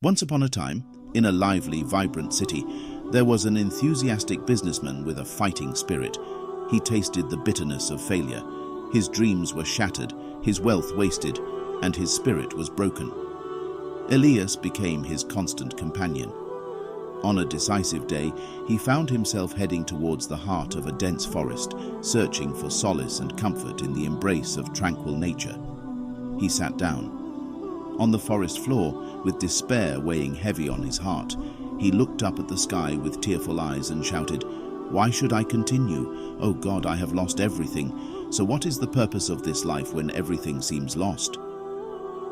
Once upon a time, in a lively, vibrant city, there was an enthusiastic businessman with a fighting spirit. He tasted the bitterness of failure. His dreams were shattered, his wealth wasted, and his spirit was broken. Elias became his constant companion. On a decisive day, he found himself heading towards the heart of a dense forest, searching for solace and comfort in the embrace of tranquil nature. He sat down. On the forest floor, with despair weighing heavy on his heart, he looked up at the sky with tearful eyes and shouted, "Why should I continue? Oh God, I have lost everything. So what is the purpose of this life when everything seems lost?"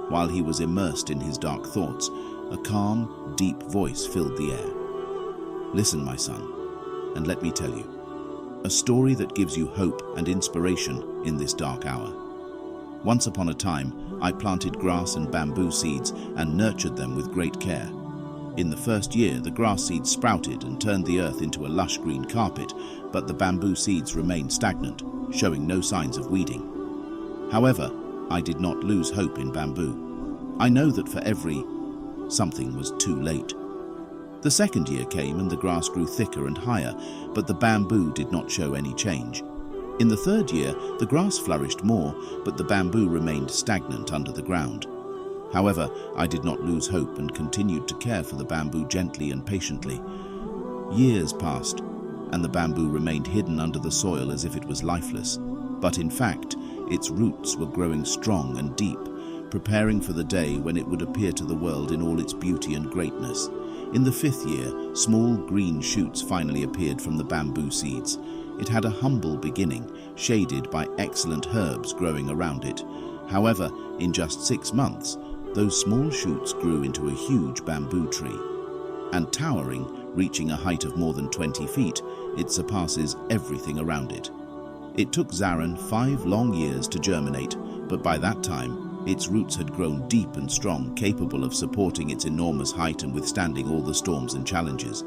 While he was immersed in his dark thoughts, a calm, deep voice filled the air. "Listen, my son, and let me tell you a story that gives you hope and inspiration in this dark hour. Once upon a time, I planted grass and bamboo seeds and nurtured them with great care. In the first year, the grass seeds sprouted and turned the earth into a lush green carpet, but the bamboo seeds remained stagnant, showing no signs of weeding. However, I did not lose hope in bamboo. I know that for every something was too late. The second year came and the grass grew thicker and higher, but the bamboo did not show any change. In the third year, the grass flourished more, but the bamboo remained stagnant under the ground. However, I did not lose hope and continued to care for the bamboo gently and patiently. Years passed, and the bamboo remained hidden under the soil as if it was lifeless. But in fact, its roots were growing strong and deep, preparing for the day when it would appear to the world in all its beauty and greatness. In the fifth year, small green shoots finally appeared from the bamboo seeds. It had a humble beginning, shaded by excellent herbs growing around it. However, in just 6 months, those small shoots grew into a huge bamboo tree. And towering, reaching a height of more than 20 feet, it surpasses everything around it. It took Zaran 5 long years to germinate, but by that time, its roots had grown deep and strong, capable of supporting its enormous height and withstanding all the storms and challenges.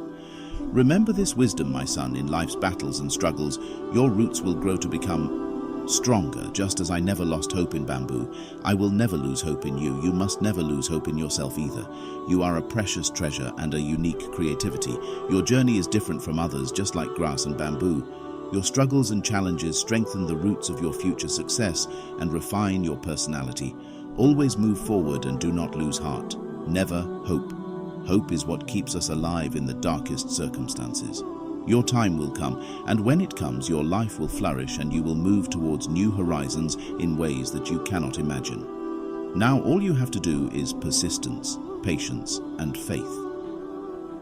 Remember this wisdom, my son, in life's battles and struggles. Your roots will grow to become stronger, just as I never lost hope in bamboo. I will never lose hope in you. You must never lose hope in yourself either. You are a precious treasure and a unique creativity. Your journey is different from others, just like grass and bamboo. Your struggles and challenges strengthen the roots of your future success and refine your personality. Always move forward and do not lose heart. Never hope. Hope is what keeps us alive in the darkest circumstances. Your time will come, and when it comes, your life will flourish and you will move towards new horizons in ways that you cannot imagine. Now all you have to do is persistence, patience, and faith.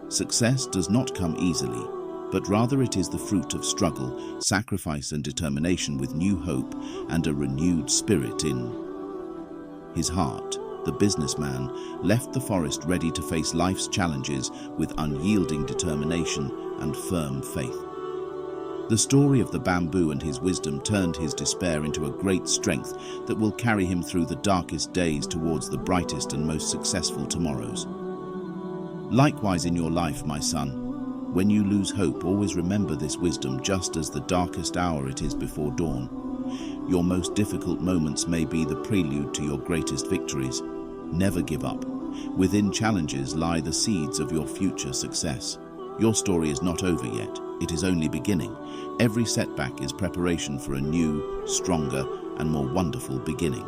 Success does not come easily, but rather it is the fruit of struggle, sacrifice, and determination with new hope and a renewed spirit in his heart. The businessman left the forest ready to face life's challenges with unyielding determination and firm faith. The story of the bamboo and his wisdom turned his despair into a great strength that will carry him through the darkest days towards the brightest and most successful tomorrows. Likewise in your life, my son, when you lose hope, always remember this wisdom. Just as the darkest hour it is before dawn. Your most difficult moments may be the prelude to your greatest victories. Never give up. Within challenges lie the seeds of your future success. Your story is not over yet. It is only beginning. Every setback is preparation for a new, stronger, and more wonderful beginning.